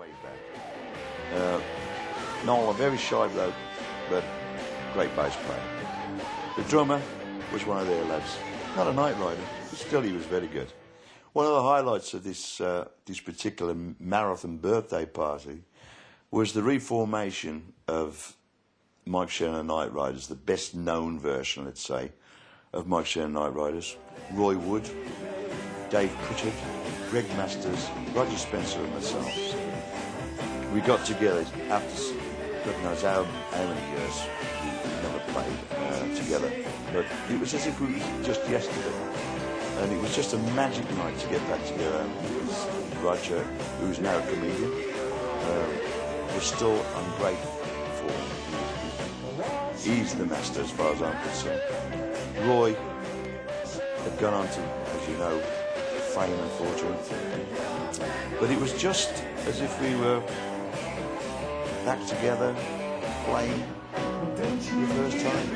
way back. Noel, a very shy bloke, but great bass player. The drummer was one of their lads. Not a Night Rider, but still he was very good. One of the highlights of this particular marathon birthday party was the reformation of Mike Sheridan and the Nightriders, the best known version, let's say, of Mike Sheridan and the Nightriders. Roy Wood, Dave Pritchard, Greg Masters, Roger Spencer and myself. We got together after God knows how many years we never played together. But it was as if it was just yesterday. And it was just a magic night to get back together. It was Roger, who is now a comedian, was still on great form. He's the master as far as I'm concerned. Roy had gone on to, as you know, fame and fortune. But it was just as if we were back together, playing for the first time.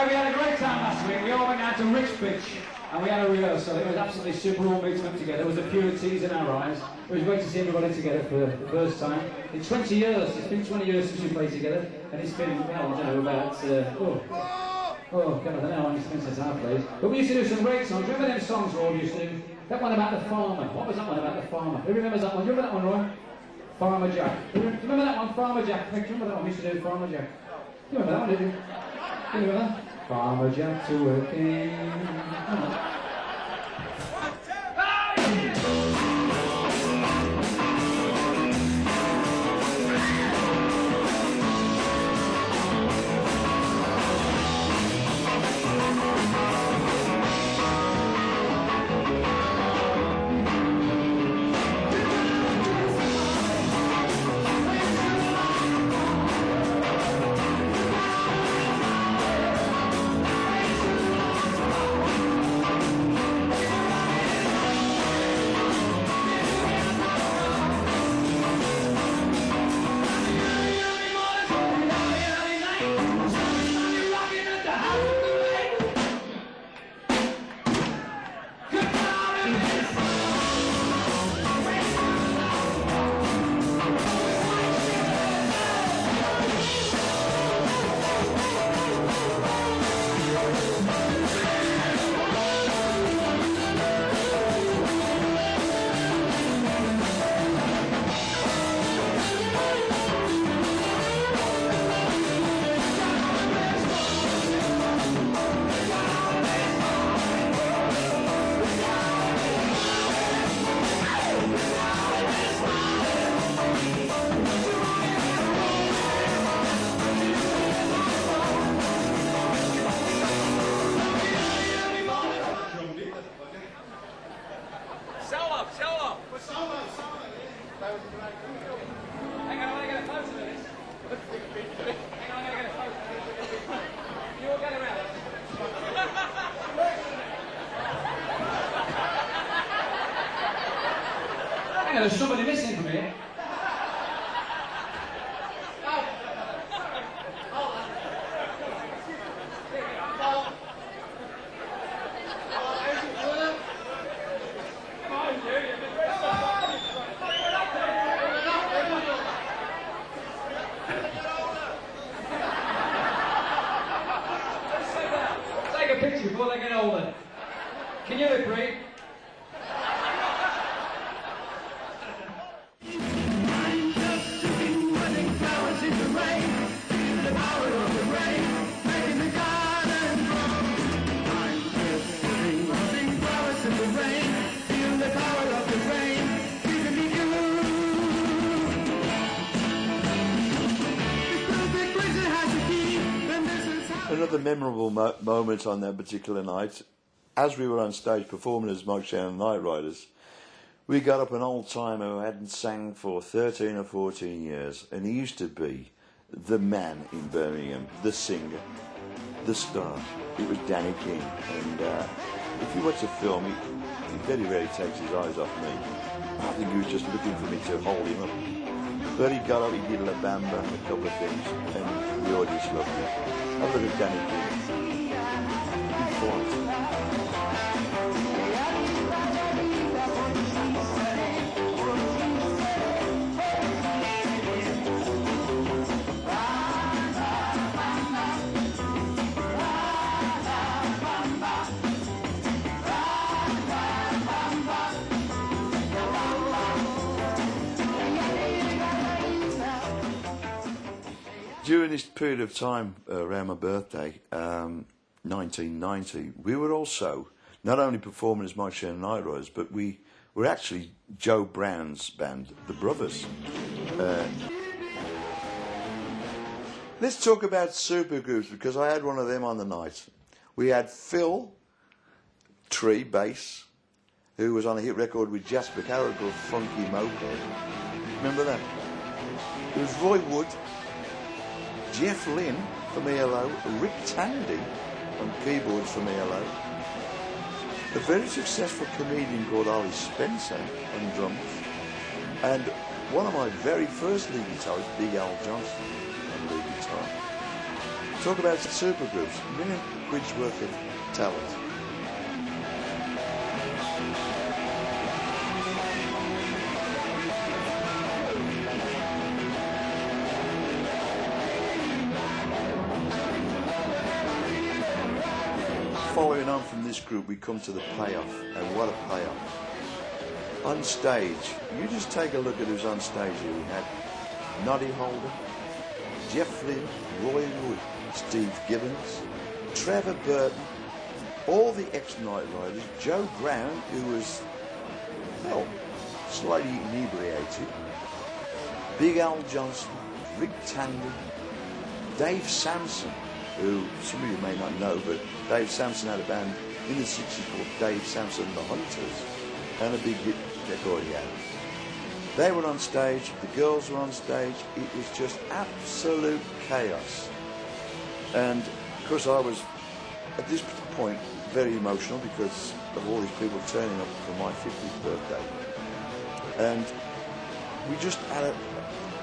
We had a great time last week. We all went out to Richbridge and we had a rehearsal. It was absolutely super, all meeting up together. There was a few tears in our eyes. It was great to see everybody together for the first time. In 20 years, it's been 20 years since we played together, and it's been, well, I don't know, about, God, I don't know how many since I played. But we used to do some great songs. Remember them songs we all used to do? That one about the farmer. What was that one about the farmer? Who remembers that one? Do you remember that one, Roy? Farmer Jack. Do you remember that one, Farmer Jack? Do you remember that one we used to do, Farmer Jack? Do you remember that one, did you? Do you remember that? Farmer Jack to working. Hang on, I want to get a photo of this. Hang on, I gotta get a photo. You all get around. Hang on, there's somebody missing from here. Take a picture before they get older. Can you agree? Another memorable moment on that particular night, as we were on stage performing as Mike Sheridan and the Nightriders, we got up an old timer who hadn't sang for 13 or 14 years, and he used to be the man in Birmingham, the singer, the star. It was Danny King, and if you watch the film, he very rarely takes his eyes off me. I think he was just looking for me to hold him up. But he got up, he did La Bamba and a couple of things, and the audience loved it. I look at Danny King. Big flight. During this period of time around my birthday, 1990, we were also not only performing as Mike Sheridan and the Nightriders, but we were actually Joe Brown's band, The Brothers. Let's talk about supergroups, because I had one of them on the night. We had Phil Tree, bass, who was on a hit record with Jasper Carrot called Funky Moped. Remember that? There was Roy Wood, Jeff Lynne from ELO, Rick Tandy on keyboards from ELO, a very successful comedian called Ollie Spencer on drums, and one of my very first lead guitarists, Big Al Johnson, on lead guitar. Talk about supergroups, £1 million worth of talent. Following on from this group, we come to the payoff, and what a payoff. On stage, you just take a look at who's on stage here. We had Noddy Holder, Jeff Lynne, Roy Wood, Steve Gibbons, Trevor Burton, all the ex-Nightriders, Joe Brown, who was, well, slightly inebriated, Big Al Johnson, Rick Tandy, Dave Sampson, who some of you may not know, but Dave Sampson had a band in the 60s called Dave Sampson and the Hunters, and a big hit record he had. They were on stage, the girls were on stage, it was just absolute chaos. And of course I was, at this point, very emotional because of all these people turning up for my 50th birthday. And we just had it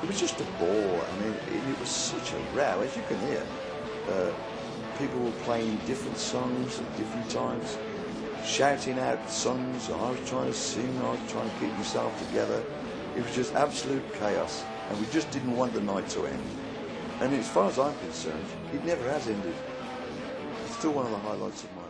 was just a ball. I mean, it was such a row, as you can hear. People were playing different songs at different times, shouting out songs. I was trying to sing, I was trying to keep myself together. It was just absolute chaos, and we just didn't want the night to end. And as far as I'm concerned, it never has ended. It's still one of the highlights of my